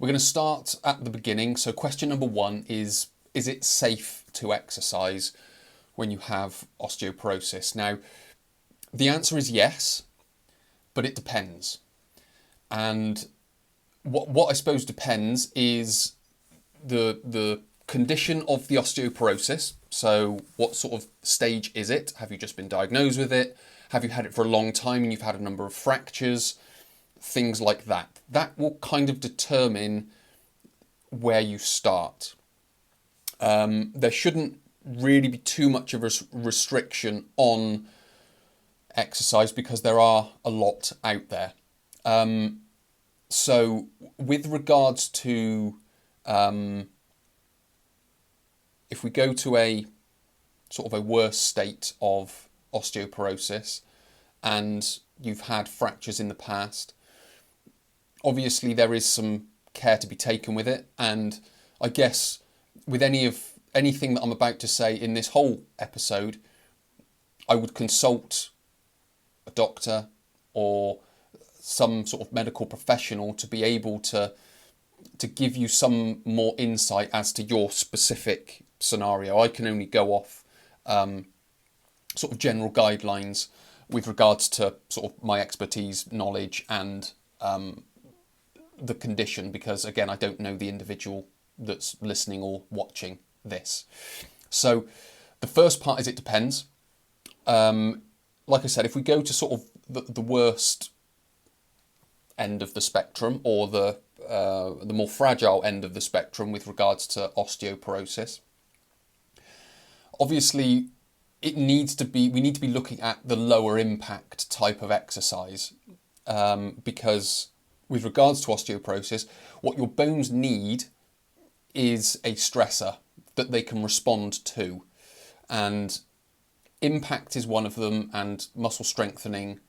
We're going to start at the beginning. So question number one is it safe to exercise when you have osteoporosis? Now, the answer is yes, but it depends. And what I suppose depends is the condition of the osteoporosis. So what sort of stage is it? Have you just been diagnosed with it? Have you had it for a long time and you've had a number of fractures? Things like that. That will kind of determine where you start. There shouldn't really be too much of a restriction on exercise because there are a lot out there. So with regards to if we go to a sort of a worse state of osteoporosis and you've had fractures in the past, obviously there is some care to be taken with it. And I guess with anything that I'm about to say in this whole episode, I would consult a doctor or some sort of medical professional to be able to give you some more insight as to your specific scenario. I can only go off sort of general guidelines with regards to sort of my expertise, knowledge, and the condition, because again, I don't know the individual that's listening or watching this. So the first part is it depends. Like I said, if we go to sort of the worst end of the spectrum, or the more fragile end of the spectrum with regards to osteoporosis, obviously we need to be looking at the lower impact type of exercise, because with regards to osteoporosis, what your bones need is a stressor that they can respond to, and impact is one of them and muscle strengthening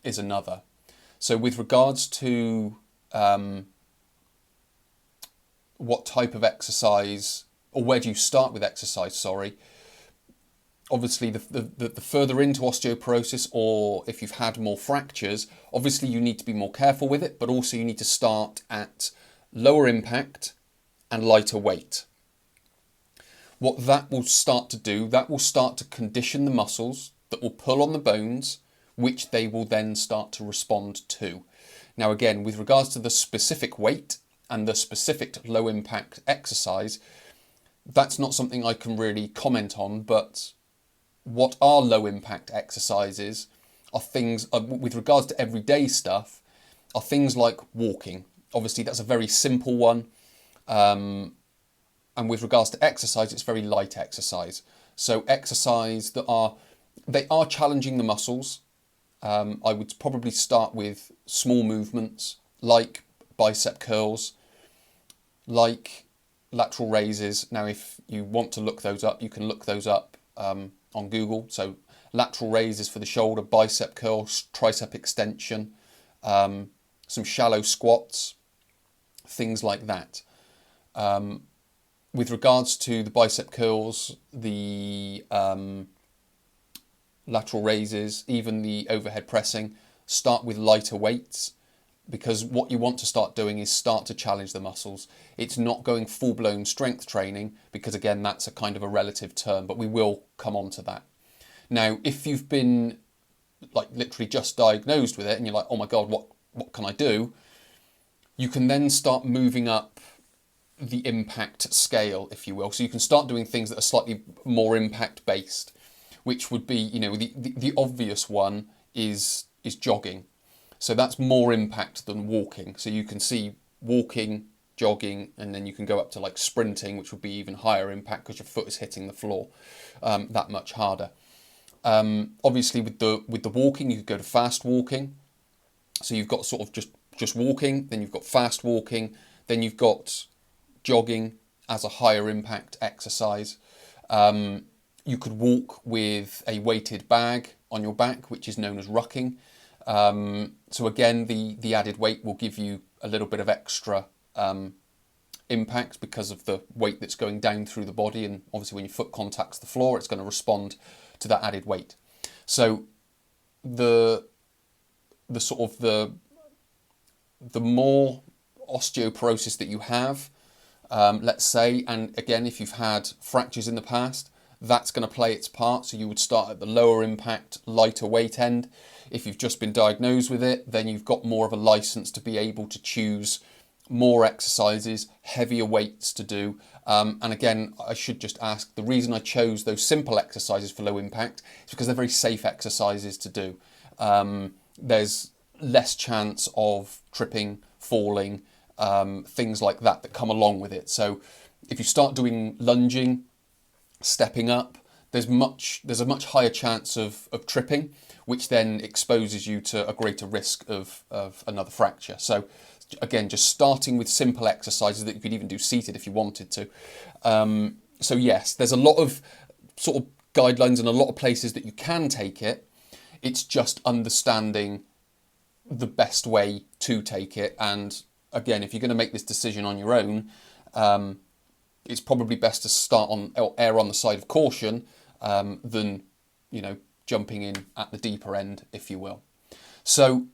is another. So with regards to what type of exercise, or where do you start with exercise, obviously the further into osteoporosis, or if you've had more fractures, obviously you need to be more careful with it, but also you need to start at lower impact and lighter weight. What that will start to do, that will start to condition the muscles that will pull on the bones, which they will then start to respond to. Now again, with regards to the specific weight and the specific low impact exercise, that's not something I can really comment on, but what are low impact exercises are things, with regards to everyday stuff, are things like walking. Obviously that's a very simple one. And with regards to exercise, it's very light exercise. So exercise they are challenging the muscles. I would probably start with small movements like bicep curls, like lateral raises. Now, if you want to look those up, you can look those up on Google. So lateral raises for the shoulder, bicep curls, tricep extension, some shallow squats, things like that. With regards to the bicep curls, the lateral raises, even the overhead pressing, start with lighter weights, because what you want to start doing is start to challenge the muscles. It's not going full-blown strength training, because again, that's a kind of a relative term, but we will come on to that. Now, if you've been like literally just diagnosed with it and you're like, oh my God, what can I do? You can then start moving up the impact scale, if you will. So you can start doing things that are slightly more impact based, which would be, the obvious one is jogging. So that's more impact than walking. So you can see walking, jogging, and then you can go up to like sprinting, which would be even higher impact because your foot is hitting the floor that much harder. Obviously with the walking, you could go to fast walking. So you've got sort of just walking, then you've got fast walking, then you've got jogging as a higher impact exercise. You could walk with a weighted bag on your back, which is known as rucking. So again, the added weight will give you a little bit of extra impact because of the weight that's going down through the body, and obviously when your foot contacts the floor, it's going to respond to that added weight. So the more osteoporosis that you have, let's say, and again, if you've had fractures in the past, that's going to play its part. So you would start at the lower impact, lighter weight end. If you've just been diagnosed with it, then you've got more of a license to be able to choose more exercises, heavier weights to do. And again, I should just ask, the reason I chose those simple exercises for low impact is because they're very safe exercises to do. There's less chance of tripping, falling, things like that that come along with it. So if you start doing lunging, stepping up, there's a much higher chance of tripping, which then exposes you to a greater risk of another fracture. So again, just starting with simple exercises that you could even do seated if you wanted to. So yes, there's a lot of sort of guidelines and a lot of places that you can take it. It's just understanding the best way to take it. And again, if you're going to make this decision on your own, it's probably best to start on or err on the side of caution than, jumping in at the deeper end, if you will. So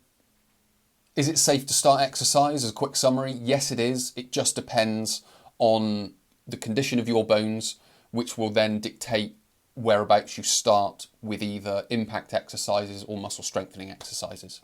is it safe to start exercise? As a quick summary, yes, it is. It just depends on the condition of your bones, which will then dictate whereabouts you start with either impact exercises or muscle strengthening exercises.